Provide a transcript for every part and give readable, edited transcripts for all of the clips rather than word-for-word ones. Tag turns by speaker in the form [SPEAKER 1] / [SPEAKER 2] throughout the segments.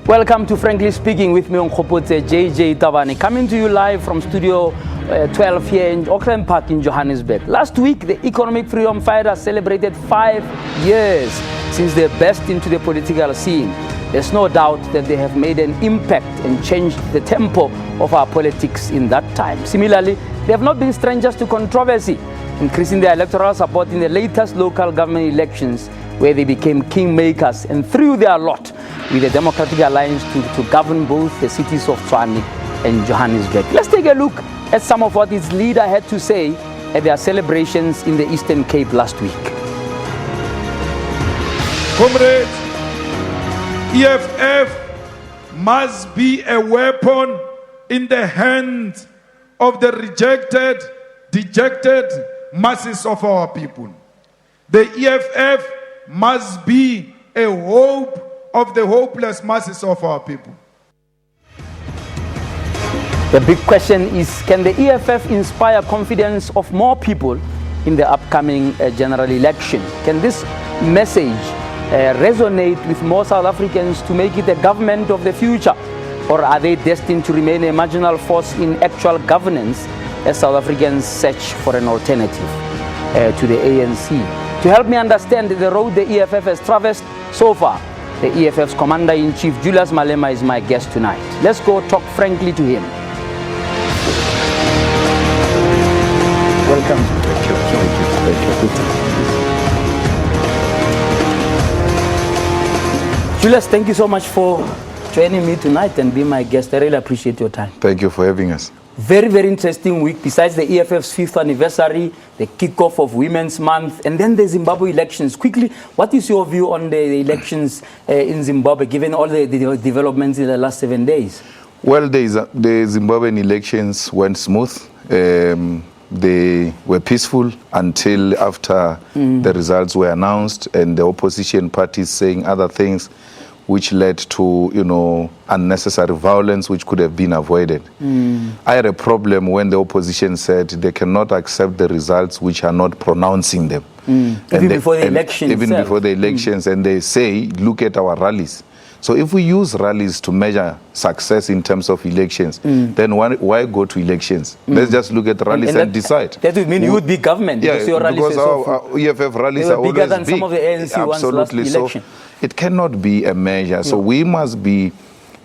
[SPEAKER 1] Welcome to Frankly Speaking with me on Khopotse JJ Tabane, coming to you live from Studio 12 here in Auckland Park in Johannesburg. Last week, the economic freedom fighters celebrated 5 years since they burst into the political scene. There's no doubt that they have made an impact and changed the tempo of our politics in that time. Similarly, they have not been strangers to controversy, increasing their electoral support in the latest local government elections, where they became kingmakers and threw their lot with the Democratic Alliance to govern both the cities of Tshwane and Johannesburg. Let's take a look at some of what its leader had to say at their celebrations in the Eastern Cape last week.
[SPEAKER 2] Comrades, EFF must be a weapon in the hands of the rejected, dejected masses of our people. The EFF must be a hope of the hopeless masses of our people.
[SPEAKER 1] The big question is, can the EFF inspire confidence of more people in the upcoming general election? Can this message resonate with more South Africans to make it a government of the future? Or are they destined to remain a marginal force in actual governance as South Africans search for an alternative to the ANC? To help me understand the road the EFF has traversed so far, the EFF's Commander-in-Chief, Julius Malema, is my guest tonight. Let's go talk frankly to him. Welcome. Julius, thank you so much for joining me tonight and being my guest. I really appreciate your time.
[SPEAKER 3] Thank you for having us.
[SPEAKER 1] Very, very interesting week. Besides the EFF's 5th anniversary, the kickoff of Women's Month, and then the Zimbabwe elections. Quickly, what is your view on the elections in Zimbabwe, given all the developments in the last 7 days?
[SPEAKER 3] Well, the Zimbabwean elections went smooth. They were peaceful until after the results were announced and the opposition parties saying other things, which led to, unnecessary violence, which could have been avoided. I had a problem when the opposition said they cannot accept the results which are not pronouncing them.
[SPEAKER 1] Even before the elections.
[SPEAKER 3] Even before the elections, and they say, look at our rallies. So if we use rallies to measure success in terms of elections, then why go to elections? Let's just look at rallies and decide.
[SPEAKER 1] That would mean you would be government, because your rallies
[SPEAKER 3] because our EFF rallies are
[SPEAKER 1] bigger
[SPEAKER 3] always
[SPEAKER 1] than some of the ANC ones last election.
[SPEAKER 3] So it cannot be a measure. So we must be,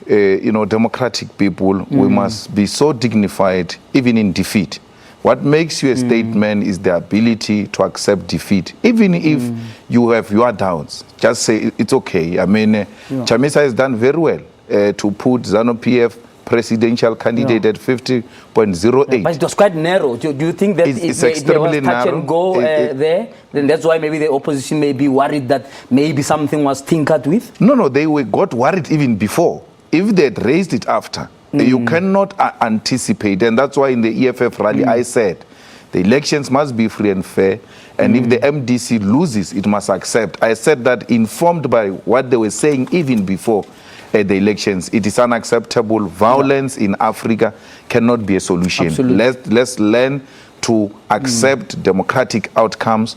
[SPEAKER 3] democratic people. We must be so dignified, even in defeat. What makes you a statesman is the ability to accept defeat. Even if you have your doubts, just say it's okay. I mean, Chamisa has done very well to put ZANU-PF presidential candidate at 50.08.
[SPEAKER 1] But it was quite narrow. Do you think that
[SPEAKER 3] it's
[SPEAKER 1] there
[SPEAKER 3] extremely
[SPEAKER 1] was touch
[SPEAKER 3] narrow.
[SPEAKER 1] And go there? Then that's why maybe the opposition may be worried that maybe something was tinkered with?
[SPEAKER 3] No, they got worried even before. If they had raised it after, you cannot anticipate. And that's why in the EFF rally I said, the elections must be free and fair. And if the MDC loses, it must accept. I said that informed by what they were saying even before the elections. It is unacceptable. Violence in Africa cannot be a solution. Let's learn to accept democratic outcomes.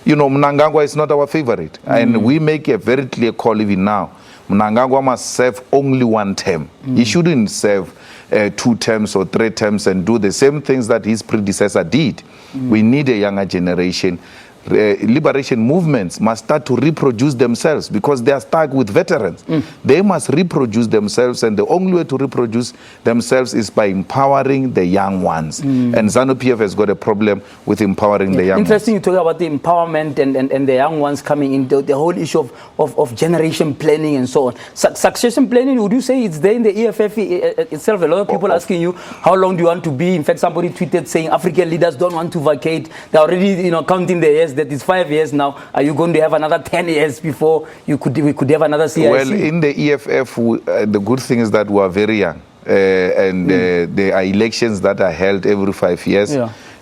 [SPEAKER 3] Mnangagwa is not our favorite. And we make a very clear call even now. Mnangagwa must serve only one term. He shouldn't serve 2 terms or 3 terms and do the same things that his predecessor did. We need a younger generation. Liberation movements must start to reproduce themselves because they are stuck with veterans. They must reproduce themselves, and the only way to reproduce themselves is by empowering the young ones. And ZANU-PF has got a problem with empowering the young
[SPEAKER 1] Interesting
[SPEAKER 3] ones.
[SPEAKER 1] you talk about the empowerment and the young ones coming in, the whole issue of generation planning and so on. Succession planning, would you say it's there in the EFF itself? A lot of people asking you, how long do you want to be? In fact, somebody tweeted saying African leaders don't want to vacate. They're already counting the years. That is 5 years now. Are you going to have another 10 years before we could have another CIC?
[SPEAKER 3] Well, in the EFF, the good thing is that we are very young. There are elections that are held every 5 years.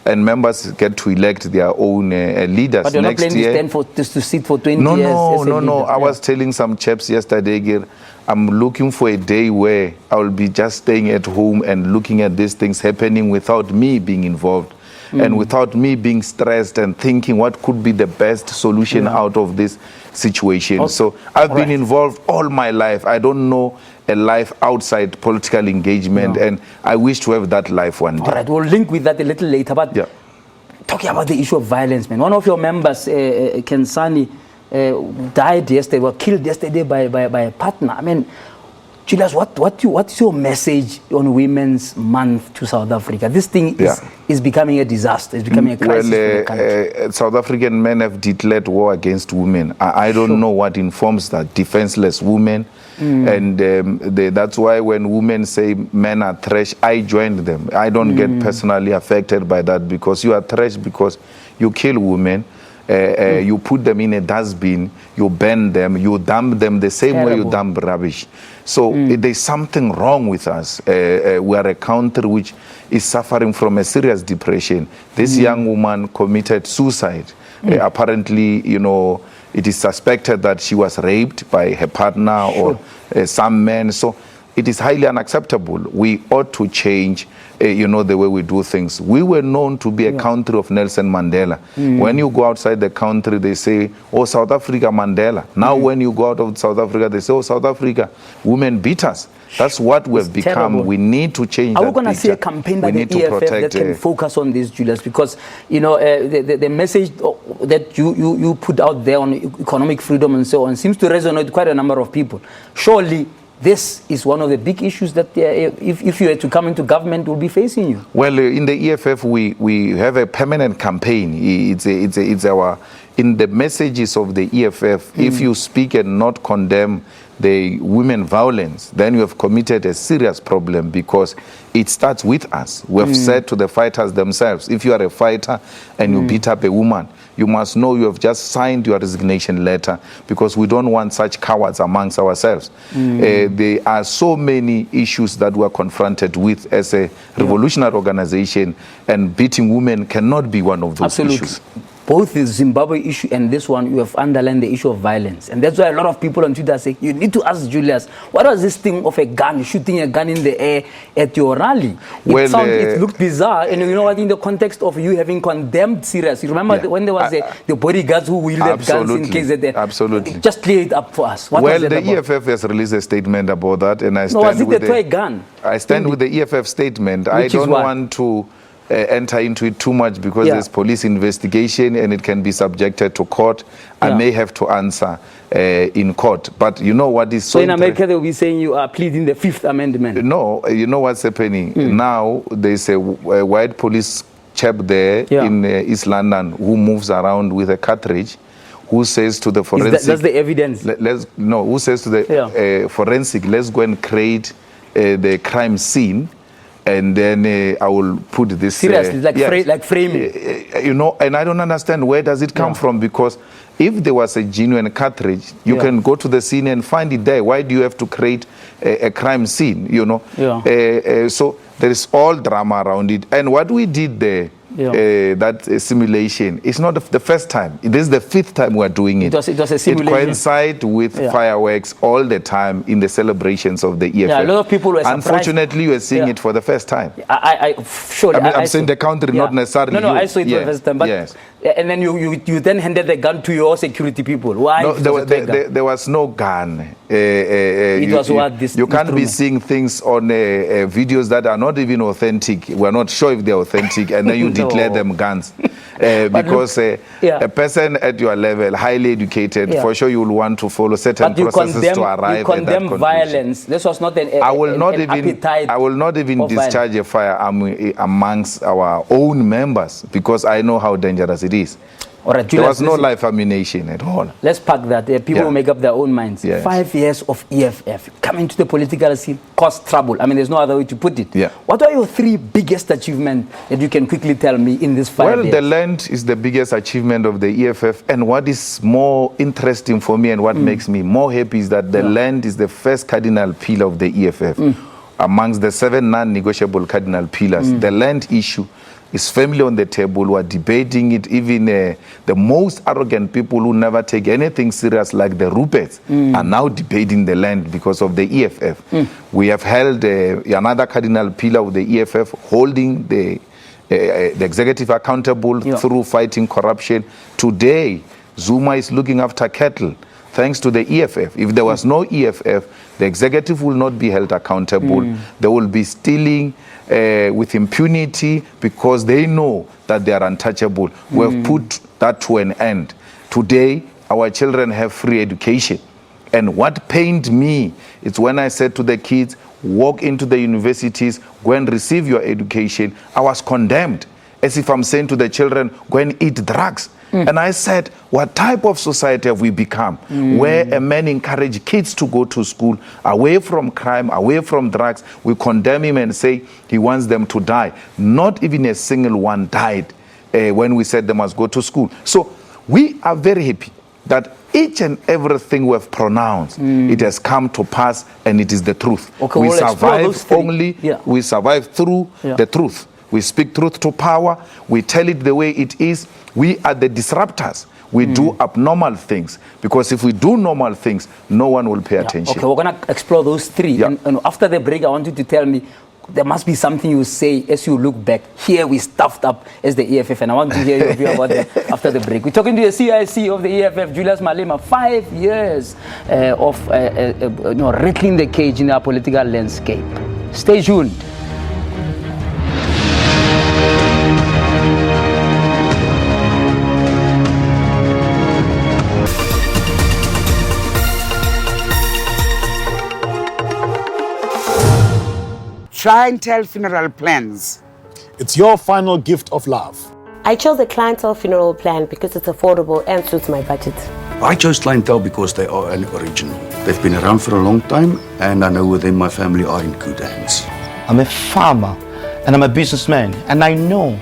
[SPEAKER 3] And members get to elect their own leaders
[SPEAKER 1] but you're
[SPEAKER 3] next
[SPEAKER 1] not
[SPEAKER 3] year.
[SPEAKER 1] To sit for 20 years?
[SPEAKER 3] No. I was telling some chaps yesterday, I'm looking for a day where I will be just staying at home and looking at these things happening without me being involved. and without me being stressed and thinking what could be the best solution out of this situation. Okay. So I've been involved all my life. I don't know a life outside political engagement, and I wish to have that life one day.
[SPEAKER 1] All right, we'll link with that a little later, but talking about the issue of violence, man, one of your members, Kensani, died yesterday, was killed yesterday by a partner. I mean, Julius, what's your message on Women's Month to South Africa? This thing is becoming a disaster. It's becoming a crisis for the country.
[SPEAKER 3] South African men have declared war against women. I don't know what informs that. Defenseless women. And that's why when women say men are trash, I joined them. I don't get personally affected by that, because you are trash because you kill women. You put them in a dustbin, you burn them, you dump them the same way you dump rubbish. So there's something wrong with us. We are a country which is suffering from a serious depression. This young woman committed suicide. Apparently, you know, it is suspected that she was raped by her partner or some men. So it is highly unacceptable. We ought to change you know, the way we do things. We were known to be a country of Nelson Mandela. When you go outside the country, they say, oh, South Africa, Mandela. Now when you go out of South Africa, they say, oh, South Africa, women beat us. That's what we've become. Terrible. We need to change that.
[SPEAKER 1] Are we going to see a campaign by the EFF that can focus on this, Julius? Because, you know, the message that you put out there on economic freedom and so on seems to resonate with quite a number of people. Surely, this is one of the big issues that if you were to come into government will be facing you. Well,
[SPEAKER 3] in the EFF, we have a permanent campaign. It's our, in the messages of the EFF, if you speak and not condemn the women violence, then you have committed a serious problem, because it starts with us. We have said to the fighters themselves, if you are a fighter and you beat up a woman, you must know you have just signed your resignation letter, because we don't want such cowards amongst ourselves. There are so many issues that we are confronted with as a revolutionary organization, and beating women cannot be one of those issues.
[SPEAKER 1] Both the Zimbabwe issue and this one, you have underlined the issue of violence. And that's why a lot of people on Twitter say, you need to ask Julius, what was this thing of a gun, shooting a gun in the air at your rally? It looked bizarre. And you know what, in the context of you having condemned Sirius, you remember when there was the bodyguards who wielded guns in KZN?
[SPEAKER 3] Absolutely.
[SPEAKER 1] Just clear it up for us. What was it
[SPEAKER 3] the
[SPEAKER 1] about?
[SPEAKER 3] EFF has released a statement about that. And I stand
[SPEAKER 1] was it
[SPEAKER 3] with
[SPEAKER 1] the toy gun?
[SPEAKER 3] I stand with the EFF statement. I don't want to enter into it too much, because there's police investigation and it can be subjected to court. I may have to answer in court. But you know what is so
[SPEAKER 1] in America they'll be saying you are pleading the Fifth Amendment.
[SPEAKER 3] No, you know what's happening now. There's a white police chap there in East London who moves around with a cartridge, who says to the forensic,
[SPEAKER 1] that's the evidence.
[SPEAKER 3] Who says to the forensic, let's go and create the crime scene, and then I will put this.
[SPEAKER 1] Seriously, like framing.
[SPEAKER 3] You know, and I don't understand where does it come from, because if there was a genuine cartridge, you can go to the scene and find it there. Why do you have to create a crime scene? You know, so there is all drama around it. And what we did there, that simulation, it's not the first time. This is the fifth time we're doing it.
[SPEAKER 1] It was a simulation.
[SPEAKER 3] It coincides with fireworks all the time in the celebrations of the EFF.
[SPEAKER 1] Yeah, a lot of people were surprised.
[SPEAKER 3] Unfortunately, you are seeing it for the first time.
[SPEAKER 1] I'm
[SPEAKER 3] saying the country, not necessarily
[SPEAKER 1] I saw it for the first time. But and then you then handed the gun to your security people. Why?
[SPEAKER 3] No, there was no gun.
[SPEAKER 1] It was what this.
[SPEAKER 3] You can't be seeing things on videos that are not even authentic. We're not sure if they're authentic, and then you declare them guns. Because a person at your level, highly educated, for sure you will want to follow certain processes to arrive at that conclusion. You condemn violence. This was not an I will not even discharge a firearm amongst our own members, because I know how dangerous it is. All right, Julius, there was no life ammunition at all.
[SPEAKER 1] Let's pack that. People will make up their own minds. 5 years of EFF, coming to the political scene, caused trouble. I mean, there's no other way to put it. What are your 3 biggest achievements that you can quickly tell me in this 5 years?
[SPEAKER 3] Well, the land is the biggest achievement of the EFF. And what is more interesting for me and what makes me more happy is that the land is the first cardinal pillar of the EFF. Amongst the 7 non-negotiable cardinal pillars, the land issue is firmly on the table. We are debating it. Even the most arrogant people who never take anything serious, like the Ruperts, are now debating the land because of the EFF. We have held another cardinal pillar of the EFF, holding the executive accountable through fighting corruption. Today, Zuma is looking after cattle, thanks to the EFF. If there was no EFF, The executive will not be held accountable. They will be stealing with impunity because they know that they are untouchable. We have put that to an end. Today, our children have free education. And what pained me is when I said to the kids, walk into the universities, go and receive your education. I was condemned, as if I'm saying to the children, go and eat drugs. And I said, what type of society have we become? Where a man encourages kids to go to school, away from crime, away from drugs. We condemn him and say he wants them to die. Not even a single one died when we said they must go to school. So we are very happy that each and everything we have pronounced, it has come to pass, and it is the truth.
[SPEAKER 1] Okay,
[SPEAKER 3] we
[SPEAKER 1] we'll
[SPEAKER 3] survive only, we survive through the truth. We speak truth to power. We tell it the way it is. We are the disruptors. We do abnormal things, because if we do normal things, no one will pay attention.
[SPEAKER 1] Okay, we're going to explore those three. And after the break, I want you to tell me, there must be something you say as you look back. Here we stuffed up as the EFF, and I want to hear your view about that after the break. We're talking to the CIC of the EFF, Julius Malema. 5 years of rattling the cage in our political landscape. Stay tuned.
[SPEAKER 4] Clientele funeral plans.
[SPEAKER 5] It's your final gift of love.
[SPEAKER 6] I chose the clientele funeral plan because it's affordable and suits my budget.
[SPEAKER 7] I chose clientele because they are an original. They've been around for a long time, and I know within my family are in good hands.
[SPEAKER 8] I'm a farmer and I'm a businessman, and I know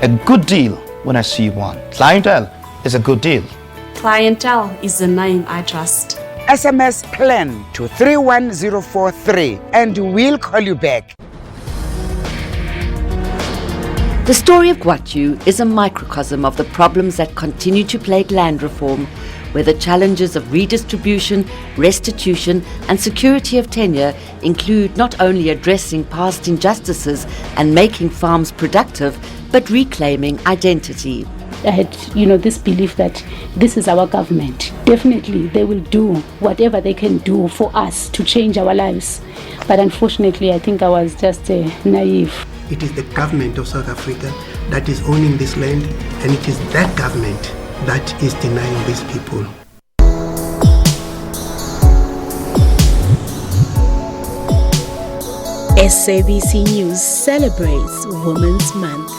[SPEAKER 8] a good deal when I see one. Clientele is a good deal.
[SPEAKER 9] Clientele is the name I trust.
[SPEAKER 4] SMS plan to 31043 and we'll call you back.
[SPEAKER 10] The story of Guatu is a microcosm of the problems that continue to plague land reform, where the challenges of redistribution, restitution and security of tenure include not only addressing past injustices and making farms productive, but reclaiming identity.
[SPEAKER 11] I had, this belief that this is our government. Definitely, they will do whatever they can do for us to change our lives. But unfortunately, I think I was just naive.
[SPEAKER 12] It is the government of South Africa that is owning this land, and it is that government that is denying these people.
[SPEAKER 13] SABC News celebrates Women's Month.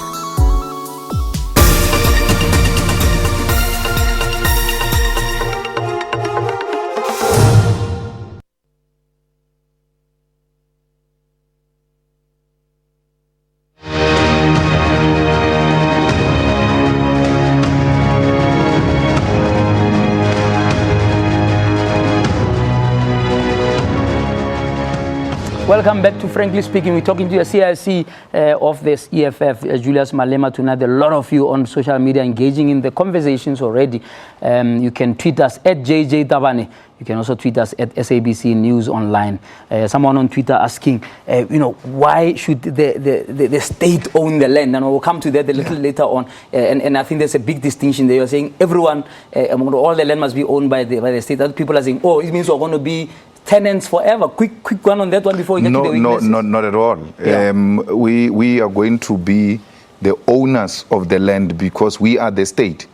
[SPEAKER 1] Welcome back to Frankly Speaking. We're talking to the CIC of this EFF, Julius Malema, tonight. A lot of you on social media engaging in the conversations already. You can tweet us at JJ Tabane. You can also tweet us at SABC News Online. Someone on Twitter asking, why should the state own the land? And we'll come to that a little later on. And I think there's a big distinction there. You're saying everyone, all the land must be owned by the state. Other people are saying, it means we're going to be tenants forever. Quick one on that one before we get to the weaknesses.
[SPEAKER 3] No, not at all.
[SPEAKER 1] Yeah.
[SPEAKER 3] We are going to be the owners of the land because we are the state.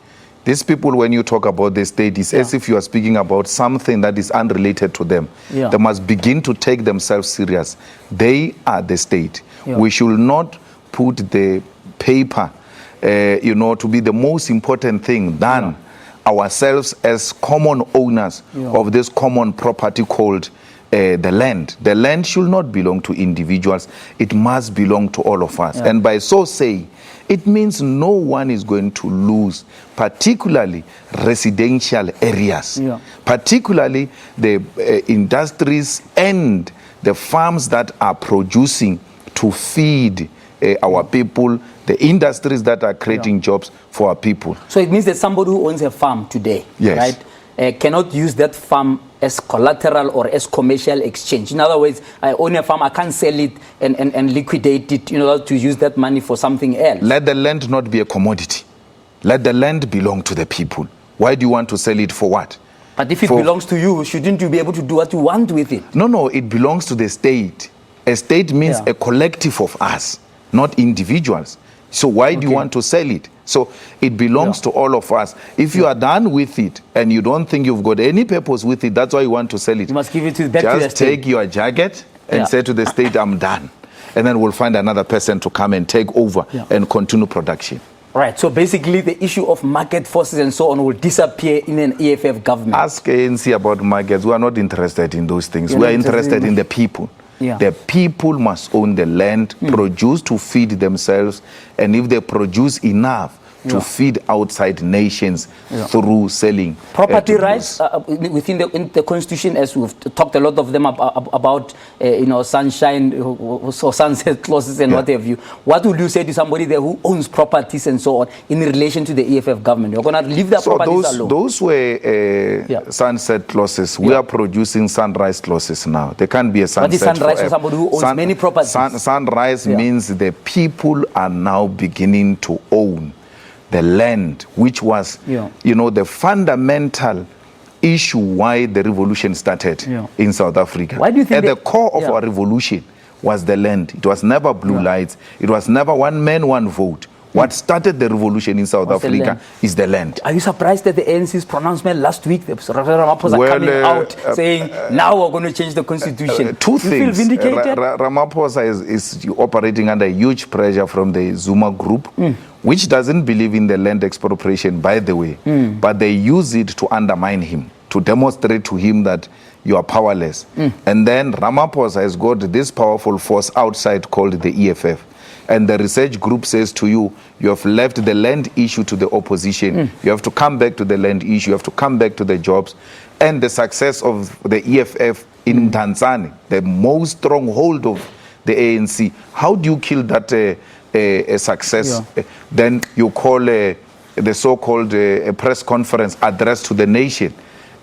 [SPEAKER 3] These people, when you talk about the state, it's as if you are speaking about something that is unrelated to them. Yeah. They must begin to take themselves serious. They are the state. Yeah. We should not put the paper, to be the most important thing than ourselves as common owners of this common property called the land. The land should not belong to individuals. It must belong to all of us. Yeah. And by so saying, it means no one is going to lose, particularly residential areas, particularly the industries and the farms that are producing to feed our people, the industries that are creating jobs for our people.
[SPEAKER 1] So it means that somebody who owns a farm today, right, cannot use that farm as collateral or as commercial exchange. In other words, I own a farm, I can't sell it and liquidate it to use that money for something else.
[SPEAKER 3] Let the land not be a commodity. Let the land belong to the people. Why do you want to sell it for what?
[SPEAKER 1] But if it belongs to you, shouldn't you be able to do what you want with it?
[SPEAKER 3] No, it belongs to the state. A state means a collective of us, not individuals. So why do you want to sell it? So it belongs to all of us. If you are done with it and you don't think you've got any purpose with it, that's why you want to sell it.
[SPEAKER 1] You must give it back to the state.
[SPEAKER 3] Just take your jacket and say to the state, I'm done. And then we'll find another person to come and take over and continue production.
[SPEAKER 1] Right, so basically the issue of market forces and so on will disappear in an EFF government.
[SPEAKER 3] Ask ANC about markets. We are not interested in those things. We are interested in the people. The people must own the land, produce to feed themselves, and if they produce enough to feed outside nations through selling.
[SPEAKER 1] Property rights within the constitution, as we've talked a lot of them about, sunshine or sunset clauses and what have you. What would you say to somebody there who owns properties and so on in relation to the EFF government? You're going to leave their properties alone.
[SPEAKER 3] Those were sunset clauses. We are producing sunrise clauses now. There can't be a sunset.
[SPEAKER 1] What is sunrise for somebody who owns many properties?
[SPEAKER 3] Sunrise means the people are now beginning to own the land, which was, the fundamental issue why the revolution started in South Africa.
[SPEAKER 1] Why do you think
[SPEAKER 3] at the core of our revolution was the land? It was never blue lights. It was never one man, one vote. What started the revolution in South Africa is the land.
[SPEAKER 1] Are you surprised at the ANC's pronouncement last week? The Ramaphosa coming out saying, now we're going to change the constitution.
[SPEAKER 3] Two things.
[SPEAKER 1] Feel vindicated?
[SPEAKER 3] Ramaphosa is operating under huge pressure from the Zuma group, which doesn't believe in the land expropriation, by the way, but they use it to undermine him, to demonstrate to him that you are powerless. And then Ramaphosa has got this powerful force outside called the EFF. And the research group says to you, you have left the land issue to the opposition. You have to come back to the land issue. You have to come back to the jobs. And the success of the EFF in Tanzania, the most stronghold of the ANC. How do you kill that a success? Then you call the so-called press conference address to the nation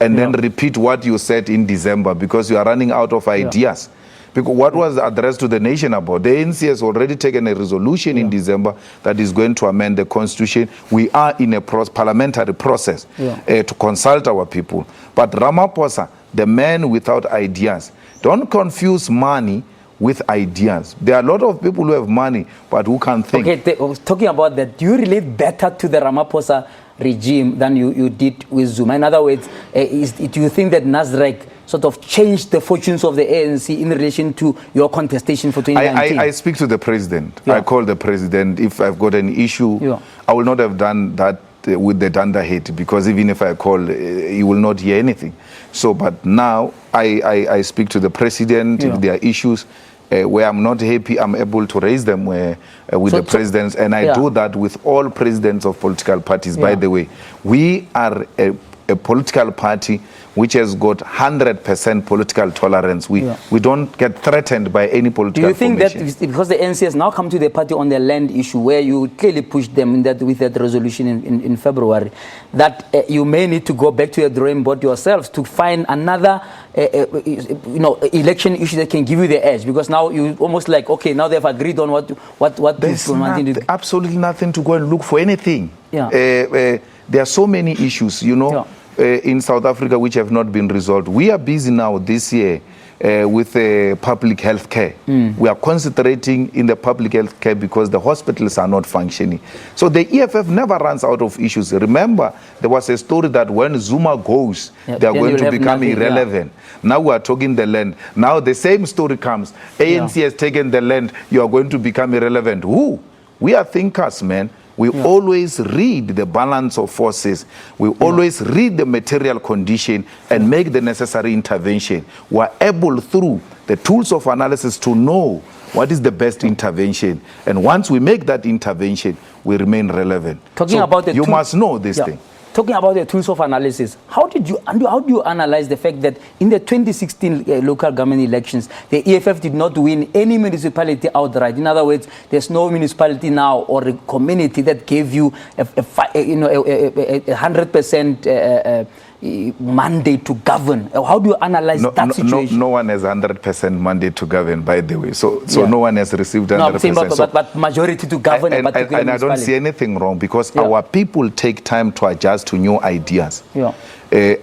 [SPEAKER 3] and then repeat what you said in December because you are running out of ideas. Because what was the address to the nation about? The ANC has already taken a resolution in December that is going to amend the constitution. We are in a parliamentary process to consult our people. But Ramaphosa, the man without ideas, don't confuse money with ideas. There are a lot of people who have money, but who can't think.
[SPEAKER 1] Okay, talking about that, do you relate better to the Ramaphosa regime than you did with Zuma? In other words, do you think that Nasrec sort of changed the fortunes of the ANC in relation to your contestation for 2019?
[SPEAKER 3] I speak to the president. I call the president. If I've got an issue, I will not have done that with the dunderhead, because even if I call, he will not hear anything. So, but now I speak to the president. If there are issues where I'm not happy, I'm able to raise them with the presidents, and I do that with all presidents of political parties. By the way, we are a political party which has got 100% political tolerance. We don't get threatened by any political formation.
[SPEAKER 1] Do you think that because the ANC has now come to the party on the land issue, where you clearly pushed them with that resolution in February, that you may need to go back to your drawing board yourselves to find another election issue that can give you the edge? Because now you almost like, okay, now they've agreed on what
[SPEAKER 3] there's absolutely nothing to go and look for anything. There are so many issues, in South Africa which have not been resolved. We are busy now this year with public health care. We are concentrating in the public health care because the hospitals are not functioning. So the EFF never runs out of issues. Remember, there was a story that when Zuma goes, they are going to become irrelevant. Now we are talking the land. Now the same story comes. ANC has taken the land. You are going to become irrelevant. Who? We are thinkers, man. We always read the balance of forces. We always read the material condition and make the necessary intervention. We are able, through the tools of analysis, to know what is the best intervention. And once we make that intervention, we remain relevant. You must know this thing.
[SPEAKER 1] Talking about the tools of analysis, how do you analyze the fact that in the 2016 local government elections, the EFF did not win any municipality outright? In other words, there's no municipality now or a community that gave you a 100% mandate to govern? How do you analyze that situation?
[SPEAKER 3] No one has 100% mandate to govern, by the way. So no one has received 100%.
[SPEAKER 1] No, I'm saying but majority to govern a particular
[SPEAKER 3] and I don't see anything wrong because our people take time to adjust to new ideas.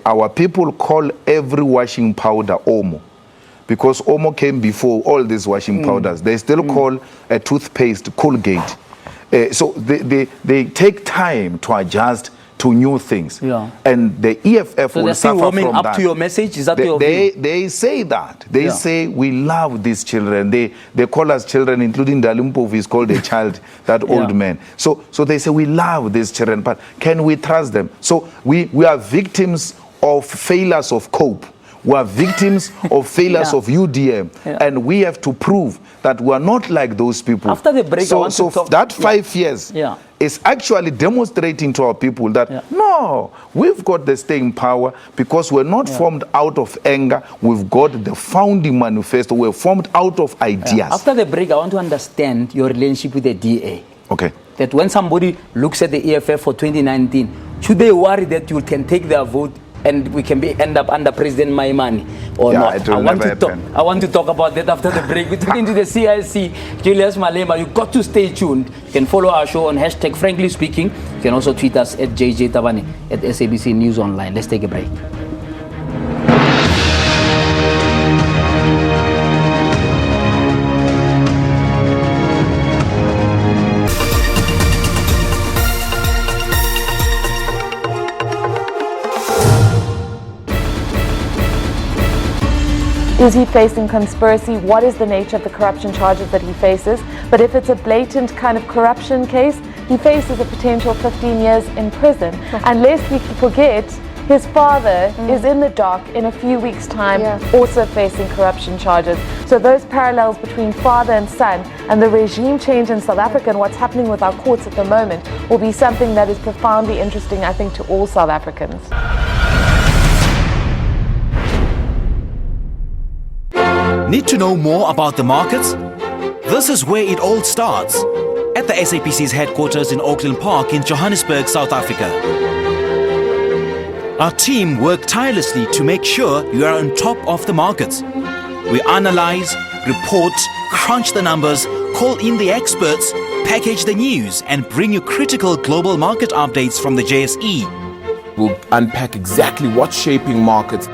[SPEAKER 3] Our people call every washing powder Omo. Because Omo came before all these washing powders. They still call a toothpaste Colgate. So they take time to adjust to new things. And the EFF will suffer from that.
[SPEAKER 1] Up to your message? Is that your view?
[SPEAKER 3] They say that. They say, we love these children. They call us children, including Dalumpov is called a child, that old man. So they say, we love these children, but can we trust them? So we are victims of failures of COPE. We are victims of failures of UDM, and we have to prove that we are not like those people.
[SPEAKER 1] After the break,
[SPEAKER 3] so that 5 years is actually demonstrating to our people that no, we've got the staying power because we're not formed out of anger. We've got the founding manifesto. We're formed out of ideas.
[SPEAKER 1] After the break, I want to understand your relationship with the DA.
[SPEAKER 3] Okay.
[SPEAKER 1] That when somebody looks at the EFF for 2019, should they worry that you can take their vote and we can end up under President Maimani or not? I want to talk about that after the break. We're talking to the CIC, Julius Malema. You've got to stay tuned. You can follow our show on hashtag Frankly Speaking. You can also tweet us at JJ Tabane at SABC News Online. Let's take a break.
[SPEAKER 14] Is he facing conspiracy? What is the nature of the corruption charges that he faces? But if it's a blatant kind of corruption case, he faces a potential 15 years in prison. And lest we forget, his father is in the dock in a few weeks' time, also facing corruption charges. So those parallels between father and son and the regime change in South Africa and what's happening with our courts at the moment will be something that is profoundly interesting, I think, to all South Africans.
[SPEAKER 15] Need to know more about the markets? This is where it all starts, at the SABC's headquarters in Auckland Park in Johannesburg, South Africa. Our team work tirelessly to make sure you are on top of the markets. We analyze, report, crunch the numbers, call in the experts, package the news, and bring you critical global market updates from the JSE.
[SPEAKER 16] We'll unpack exactly what's shaping markets.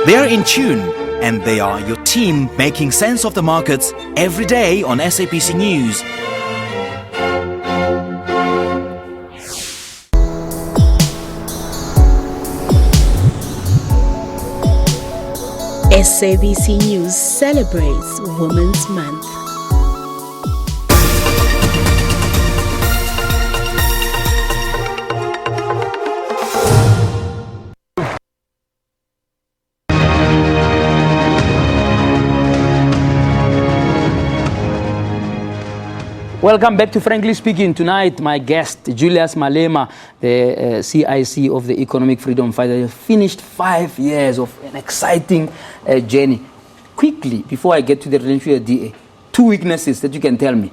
[SPEAKER 15] They are in tune, and they are your team making sense of the markets every day on SABC News.
[SPEAKER 13] SABC News celebrates Women's Month.
[SPEAKER 1] Welcome back to Frankly Speaking. Tonight, my guest, Julius Malema, the CIC of the Economic Freedom Fighter, finished 5 years of an exciting journey. Quickly, before I get to the relationship with the DA, 2 weaknesses that you can tell me.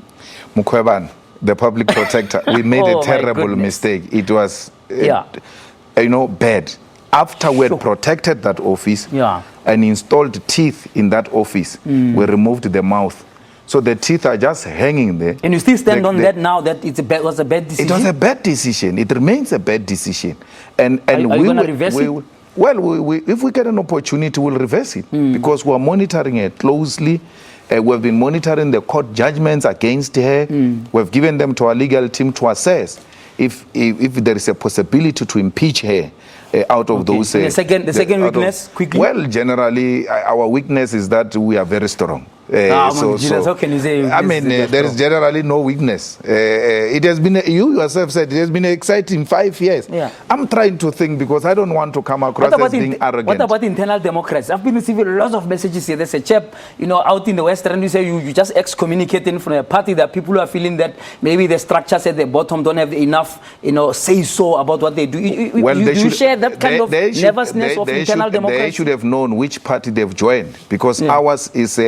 [SPEAKER 3] Mukweban, the public protector, we made a terrible mistake. It was, bad. After we had protected that office and installed teeth in that office, we removed the mouth. So the teeth are just hanging there.
[SPEAKER 1] And you still stand on that now that was a bad decision?
[SPEAKER 3] It was a bad decision. It remains a bad decision. And
[SPEAKER 1] are you going to reverse it?
[SPEAKER 3] Well, if we get an opportunity, we'll reverse it. Because we're monitoring it closely. We've been monitoring the court judgments against her. We've given them to our legal team to assess if there is a possibility to impeach her out of those.
[SPEAKER 1] The second weakness, quickly?
[SPEAKER 3] Well, generally, our weakness is that we are very strong.
[SPEAKER 1] How can you say
[SPEAKER 3] there is generally no weakness. It has been, you yourself said, it has been exciting 5 years. I'm trying to think because I don't want to come across as being arrogant.
[SPEAKER 1] What about internal democrats? I've been receiving lots of messages here. There's a chap, out in the West End, you say you just excommunicating from a party that people who are feeling that maybe the structures at the bottom don't have enough, say so about what they do. You share that kind of nervousness of internal democrats?
[SPEAKER 3] They should have known which party they've joined because ours is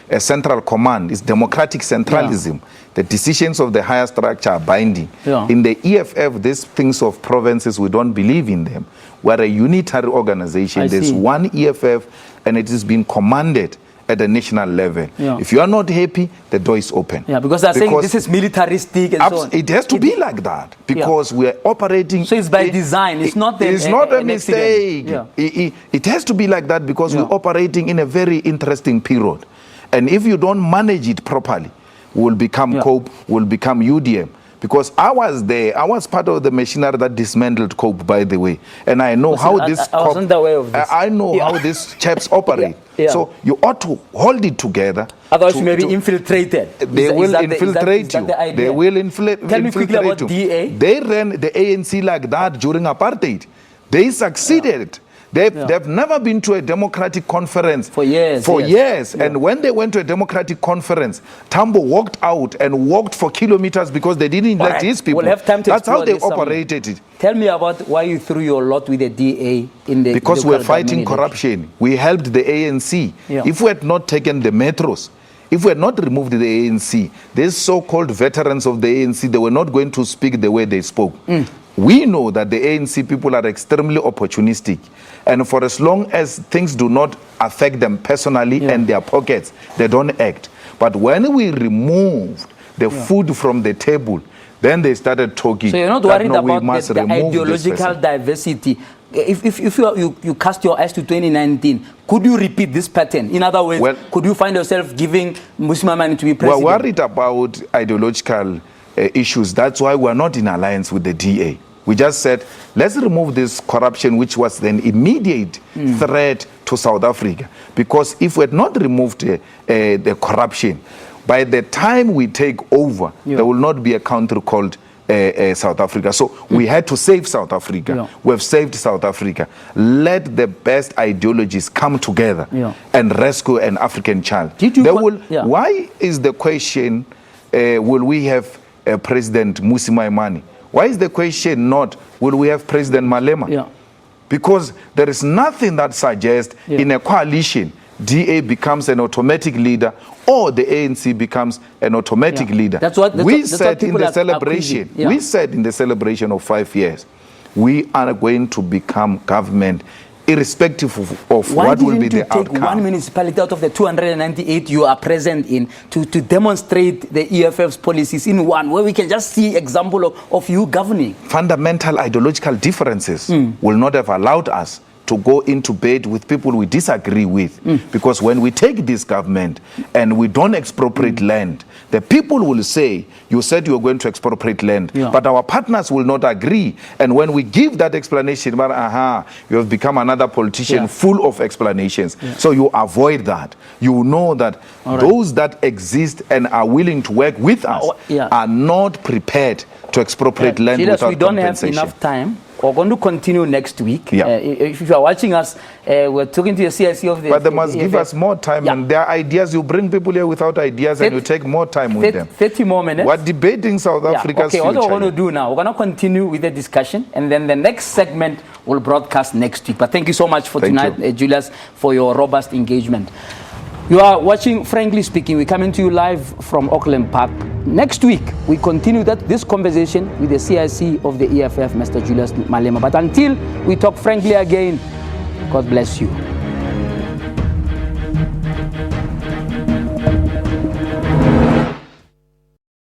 [SPEAKER 3] a central command. It's democratic centralism. The decisions of the higher structure are binding. In the EFF, these things of provinces, we don't believe in them. We're a unitary organization. There's one EFF, and it is being commanded at the national level. If you are not happy, the door is open.
[SPEAKER 1] Because they're saying this is militaristic and so on.
[SPEAKER 3] It has to be like that because we are operating.
[SPEAKER 1] So it's by design. It's not
[SPEAKER 3] a mistake. It has to be like that because we're operating in a very interesting period. And if you don't manage it properly, we'll become COPE, we'll become UDM. Because I was there, I was part of the machinery that dismantled COPE, by the way. And I know how this
[SPEAKER 1] I wasn't aware of this.
[SPEAKER 3] I know how these chaps operate. So you ought to hold it together.
[SPEAKER 1] Otherwise you may be infiltrated.
[SPEAKER 3] They will infiltrate you. They will infiltrate.
[SPEAKER 1] Tell me quickly about DA.
[SPEAKER 3] They ran the ANC like that during apartheid. They succeeded. They've never been to a democratic conference
[SPEAKER 1] for years.
[SPEAKER 3] And when they went to a democratic conference, Tambo walked out and walked for kilometers because they didn't elect his people.
[SPEAKER 1] We'll have time to
[SPEAKER 3] That's how they
[SPEAKER 1] explore this
[SPEAKER 3] operated it.
[SPEAKER 1] Tell me about why you threw your lot with the DA in the
[SPEAKER 3] because we're fighting corruption. We helped the ANC. If we had not taken the metros, if we had not removed the ANC, these so-called veterans of the ANC, they were not going to speak the way they spoke. We know that the ANC people are extremely opportunistic. And for as long as things do not affect them personally and their pockets, they don't act. But when we removed the food from the table, then they started talking.
[SPEAKER 1] So you're not worried about the ideological diversity. If you cast your eyes to 2019, could you repeat this pattern? In other words, could you find yourself giving Muslimani to be president?
[SPEAKER 3] We're worried about ideological issues. That's why we're not in alliance with the DA. We just said, let's remove this corruption, which was an immediate threat to South Africa. Because if we had not removed the corruption, by the time we take over, there will not be a country called South Africa. So we had to save South Africa. We've saved South Africa. Let the best ideologies come together and rescue an African child. Why is the question, will we have President Mmusi Maimane? Why is the question not, will we have President Malema? Because there is nothing that suggests in a coalition, DA becomes an automatic leader or the ANC becomes an automatic leader. We said in the celebration, we said in the celebration of 5 years, we are going to become government irrespective of what will be the outcome. Why didn't you take one municipality out of the 298 you are present in to demonstrate the EFF's policies in one, where we can just see example of you governing? Fundamental ideological differences will not have allowed us to go into bed with people we disagree with. Because when we take this government and we don't expropriate land, the people will say, you said you were going to expropriate land, but our partners will not agree. And when we give that explanation, you have become another politician full of explanations. So you avoid that. You know that those that exist and are willing to work with us are not prepared to expropriate land without compensation. We don't have enough time. We're going to continue next week. If you are watching us, we're talking to the CIC of the... But they must give us more time. And their ideas, you bring people here without ideas and you take more time with them. 30 more minutes. We're debating South Africa's future. Okay, what we're going to do now, we're going to continue with the discussion. And then the next segment will broadcast next week. But thank you so much for tonight, Julius, for your robust engagement. You are watching Frankly Speaking. We're coming to you live from Auckland Park. Next week, we continue this conversation with the CIC of the EFF, Mr. Julius Malema. But until we talk frankly again, God bless you.